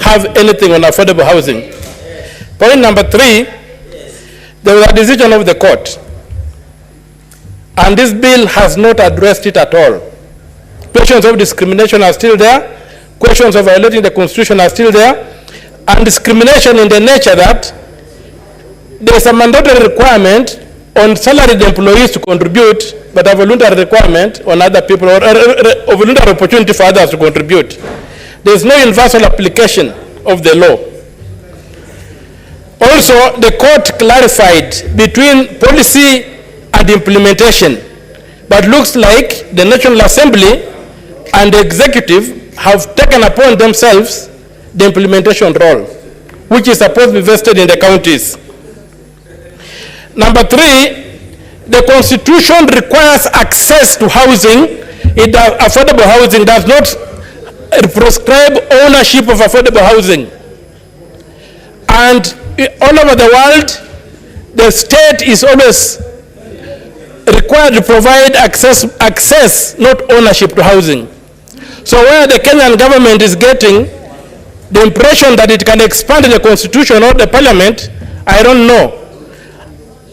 have anything on affordable housing. Point number 3, there was a decision of the court, and this bill has not addressed it at all. Questions of discrimination are still there. Questions of violating the Constitution are still there. And discrimination in the nature that there is a mandatory requirement on salaried employees to contribute, but a voluntary requirement on other people, or a voluntary opportunity for others to contribute. There is no universal application of the law. Also, the court clarified between policy and implementation, but looks like the National Assembly and the executive have taken upon themselves the implementation role, which is supposed to be vested in the counties. Number 3, the Constitution requires access to housing. Affordable housing does not prescribe ownership of affordable housing. And all over the world, the state is always required to provide access, not ownership to housing. So where the Kenyan government is getting the impression that it can expand the Constitution or the Parliament, I don't know.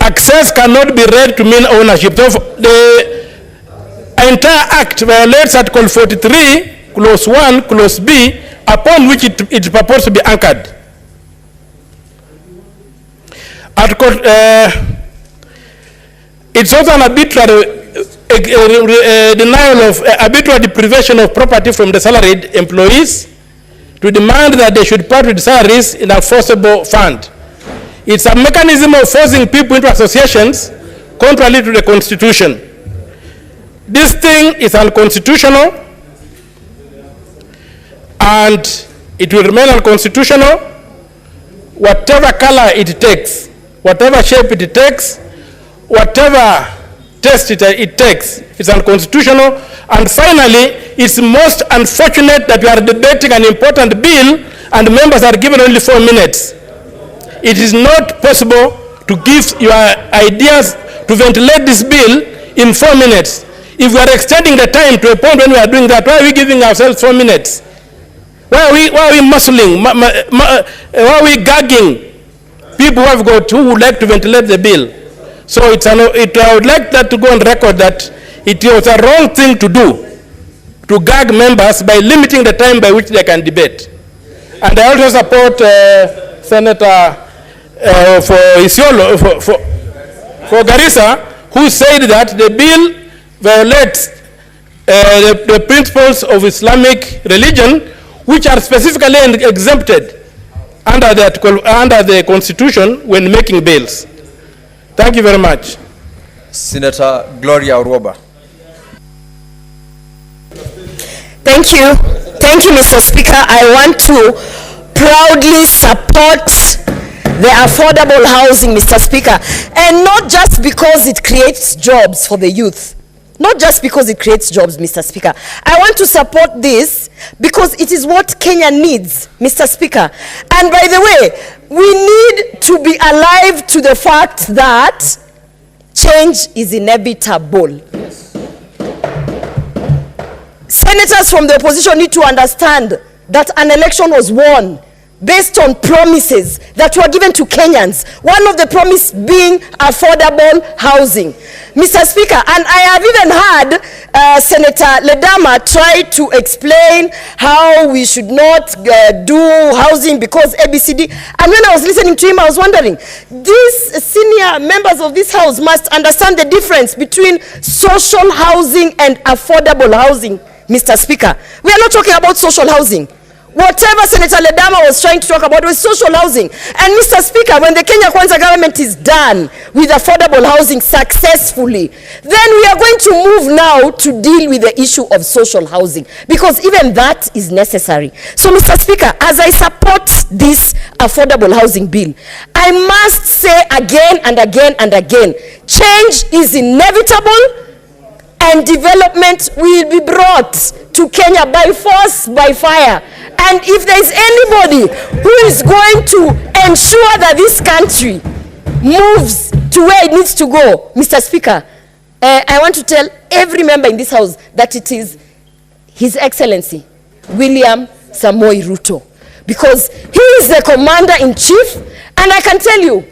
Access cannot be read to mean ownership. So the entire act violates Article 43, Clause 1, Clause B, upon which it purports to be anchored. Article, it's also an arbitrary denial of arbitrary deprivation of property from the salaried employees to demand that they should part with salaries in a forcible fund. It's a mechanism of forcing people into associations contrary to the Constitution. This thing is unconstitutional, and it will remain unconstitutional whatever color it takes, whatever shape it takes, whatever test it takes. It's unconstitutional. And finally, it's most unfortunate that we are debating an important bill and members are given only 4 minutes. It is not possible to give your ideas, to ventilate this bill in 4 minutes. If we are extending the time to a point when we are doing that, why are we giving ourselves 4 minutes? Why are we muscling? Why are we gagging people who would like to ventilate the bill? So I would like that to go on record that it was a wrong thing to do, to gag members by limiting the time by which they can debate. And I also support Senator for Isiolo, for Garissa, who said that the bill violates the principles of Islamic religion, which are specifically exempted under the Constitution when making bills. Thank you very much. Senator Gloria Uroba. Thank you. Thank you, Mr. Speaker. I want to proudly support the affordable housing, Mr. Speaker, and not just because it creates jobs for the youth. Not just because it creates jobs, Mr. Speaker. I want to support this because it is what Kenya needs, Mr. Speaker. And by the way, we need to be alive to the fact that change is inevitable. Senators from the opposition need to understand that an election was won based on promises that were given to Kenyans. One of the promises being affordable housing. Mr. Speaker, and I have even heard Senator Ledama try to explain how we should not do housing because ABCD. And when I was listening to him, I was wondering, these senior members of this house must understand the difference between social housing and affordable housing, Mr. Speaker. We are not talking about social housing. Whatever Senator Ledama was trying to talk about was social housing. And Mr. Speaker, when the Kenya Kwanza government is done with affordable housing successfully, then we are going to move now to deal with the issue of social housing, because even that is necessary. So, Mr. Speaker, as I support this affordable housing bill, I must say again and again and again, change is inevitable and development will be brought to Kenya by force, by fire. And if there is anybody who is going to ensure that this country moves to where it needs to go, Mr. Speaker, I want to tell every member in this house that it is His Excellency William Samoei Ruto. because he is the commander-in-chief, and I can tell you,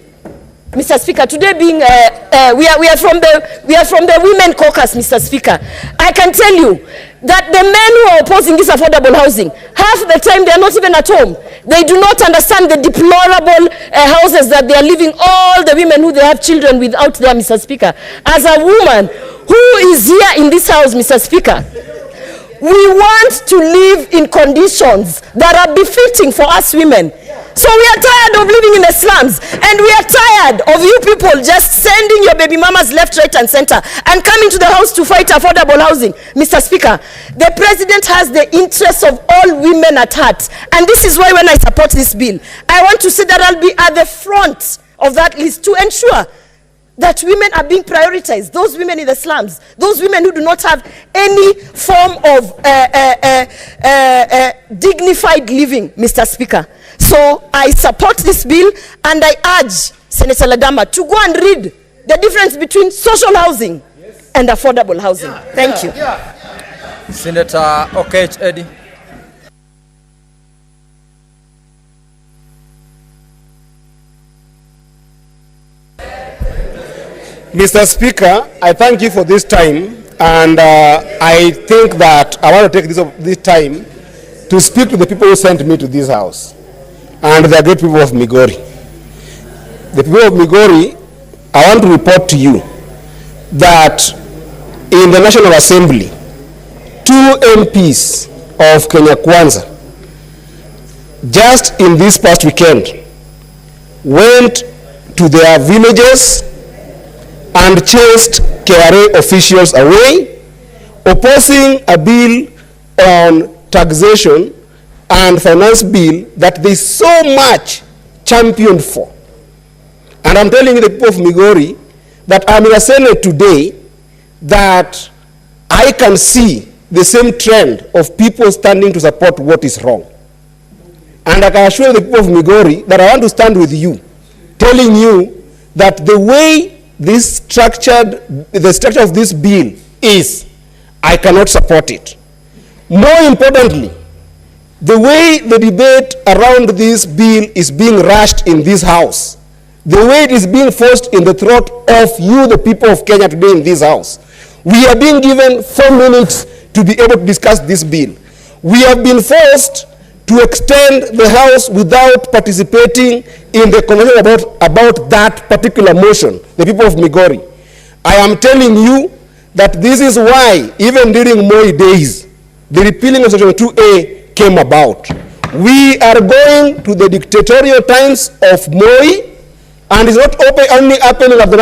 Mr. Speaker, today being we are from the women caucus, Mr. Speaker. I can tell you that the men who are opposing this affordable housing, half the time they are not even at home. They do not understand the deplorable houses that they are living. All the women who they have children with out there, Mr. Speaker. As a woman who is here in this house, Mr. Speaker, we want to live in conditions that are befitting for us women. So we are tired of living in the slums, and we are tired of you people just sending your baby mamas left, right, and center and coming to the house to fight affordable housing. Mr. Speaker, the president has the interests of all women at heart, and this is why when I support this bill, I want to say that I'll be at the front of that list to ensure that women are being prioritized, those women in the slums, those women who do not have any form of dignified living, Mr. Speaker. So I support this bill, and I urge Senator Ladama to go and read the difference between social housing and affordable housing. Thank you. Senator Okiya Eddie. Mr. Speaker, I thank you for this time, and I think that I want to take this time to speak to the people who sent me to this house, and the great people of Migori. The people of Migori, I want to report to you that in the National Assembly, 2 MPs of Kenya Kwanza, just in this past weekend, went to their villages and chased KRA officials away, opposing a bill on taxation and finance bill that they so much championed for. And I'm telling the people of Migori that I'm in a Senate today that I can see the same trend of people standing to support what is wrong. And I can assure the people of Migori that I want to stand with you, telling you that the way the structure of this bill is, I cannot support it. More importantly, the way the debate around this bill is being rushed in this house, the way it is being forced in the throat of you, the people of Kenya today in this house, we are being given 4 minutes to be able to discuss this bill. We have been forced to extend the house without participating in the conversation about that particular motion, the people of Migori. I am telling you that this is why, even during Moi days, the repealing of Section 2A came about. We are going to the dictatorial times of Moi, and it's not only happening at the